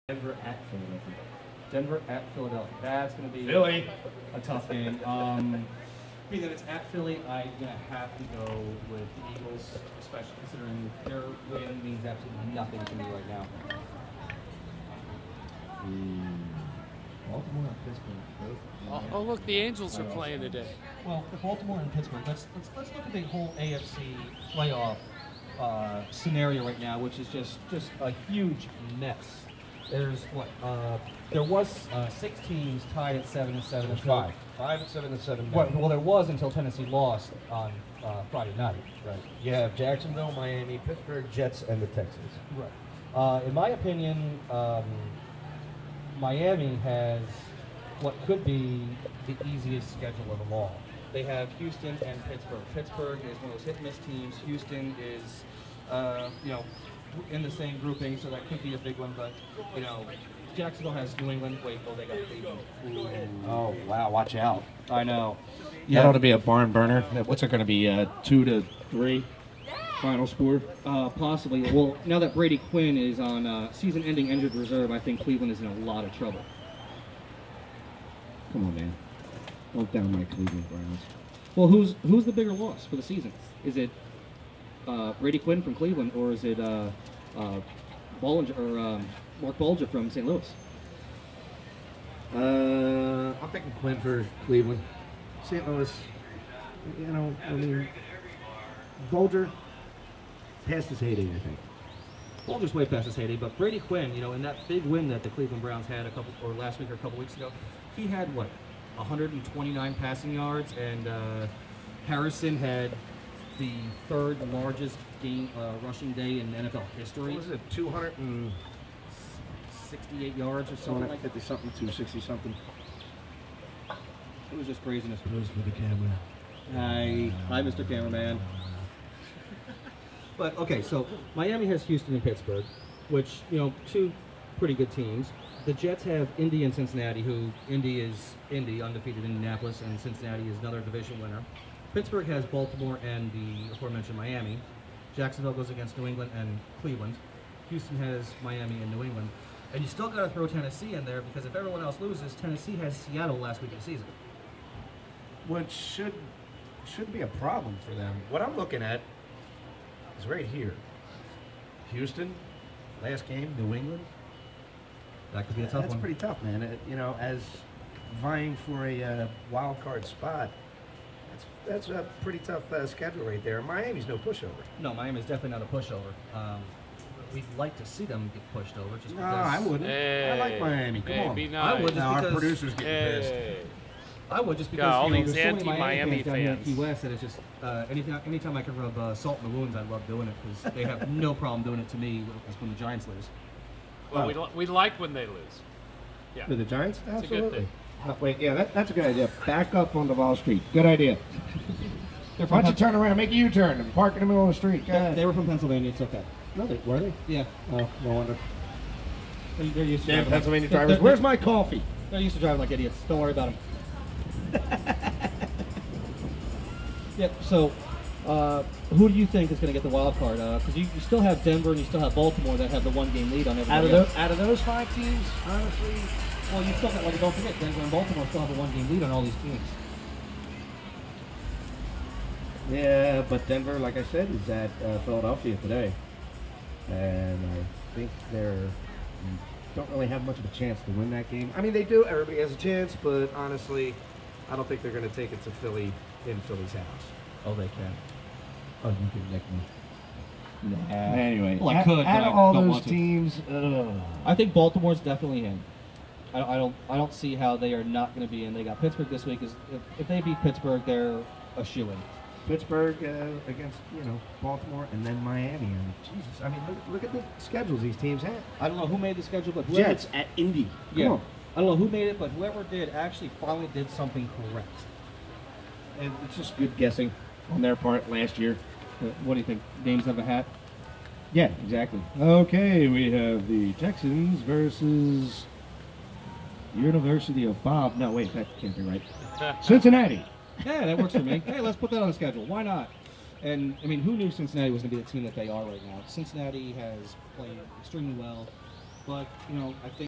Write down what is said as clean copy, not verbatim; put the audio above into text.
Denver at Philadelphia. Denver at Philadelphia. That's going to be Philly. A tough game. Being that it's at Philly, I'm going to have to go with the Eagles, especially considering their win means absolutely nothing to me right now. Baltimore and Pittsburgh. Oh, look, the Angels are playing today. Well, Baltimore and Pittsburgh. Let's look at the whole AFC playoff scenario right now, which is just a huge mess. There's what? There was 6 teams tied at 7-7. There's 5. 5 and 7 and 7. Well, there was until Tennessee lost on Friday night. Right. You have Jacksonville, Miami, Pittsburgh, Jets, and the Texans. Right. In my opinion, Miami has what could be the easiest schedule of them all. They have Houston and Pittsburgh. Pittsburgh is one of those hit-and-miss teams. Houston is, in the same grouping, so that could be a big one. But Jacksonville has New England. Wait, they got Cleveland. Oh wow! Watch out. I know. That ought to be a barn burner. What's it going to be? 2-3 final score? Possibly. Well, now that Brady Quinn is on season-ending injured reserve, I think Cleveland is in a lot of trouble. Come on, man. Don't down my Cleveland Browns. Well, who's the bigger loss for the season? Is it Brady Quinn from Cleveland, or is it Mark Bulger from St. Louis? I'm thinking Quinn for Cleveland. St. Louis, Bulger past his heyday, I think. Bulger's way past his heyday, but Brady Quinn, in that big win that the Cleveland Browns had last week or a couple weeks ago, he had 129 passing yards, and Harrison had the 3rd largest rushing day in NFL history. What was it, 268 yards or something like that? 250-something, 260-something. It was just craziness. Pose for the camera. Hi, Mr. Cameraman. But, okay, so Miami has Houston and Pittsburgh, which, 2 pretty good teams. The Jets have Indy and Cincinnati, Indy is undefeated in Indianapolis, and Cincinnati is another division winner. Pittsburgh has Baltimore and the aforementioned Miami. Jacksonville goes against New England and Cleveland. Houston has Miami and New England. And you still got to throw Tennessee in there, because if everyone else loses, Tennessee has Seattle last week of the season. Which should be a problem for them. What I'm looking at is right here. Houston, last game, New England. That could be a tough one. That's pretty tough, man. As vying for a wild card spot, that's a pretty tough schedule right there. Miami's no pushover. No, Miami's definitely not a pushover. We'd like to see them get pushed over. Just No, because I wouldn't. Hey, I like Miami. Come on. be nice. I would just Now our because producer's getting pissed. Hey. I would just because Yeah, all there's these so many anti-Miami fans down here in fans. Key West that it's just anytime I can rub salt in the wounds, I love doing it, because they have no problem doing it to me when the Giants lose. Well, we like when they lose. Yeah. For the Giants? It's a good Absolutely. thing. Wait, yeah, that's a good idea. Back up onto Wall Street. Good idea. Why don't you turn around, make a U-turn, and park in the middle of the street? Go ahead. They were from Pennsylvania. It's okay. No, were they? Yeah. Oh, no wonder. They're used to Damn driving Pennsylvania like, drivers. Where's my coffee? They're used to driving like idiots. Don't worry about them. Yep. So, who do you think is going to get the wild card? Because you still have Denver and you still have Baltimore that have the 1-game lead on everybody else. Out of those 5 teams, honestly, Well, you still got, don't forget, Denver and Baltimore still have a 1-game lead on all these teams. Yeah, but Denver, like I said, is at Philadelphia today. And I think don't really have much of a chance to win that game. I mean, they do. Everybody has a chance, but honestly, I don't think they're going to take it to Philly in Philly's house. Oh, they can. Oh, you can nick me. Anyway, Well, I could, but out I of all don't those want to. teams, I think Baltimore's definitely in. I don't see how they are not going to be in. They got Pittsburgh this week. If they beat Pittsburgh, they're a shoo-in. Pittsburgh against Baltimore, and then Miami. And Jesus, I mean, look at the schedules these teams have. I don't know who made the schedule, but whoever, Jets at Indy. yeah, Come on. I don't know who made it, but whoever did actually finally did something correct. and it's just good guessing on their part last year. What do you think? Names have a hat? Yeah, exactly. Okay, we have the Texans versus University of Bob. No, wait, that can't be right. Cincinnati. Yeah, that works for me. Hey, let's put that on the schedule. Why not? And, I mean, who knew Cincinnati was going to be the team that they are right now? Cincinnati has played extremely well. but you know, I think.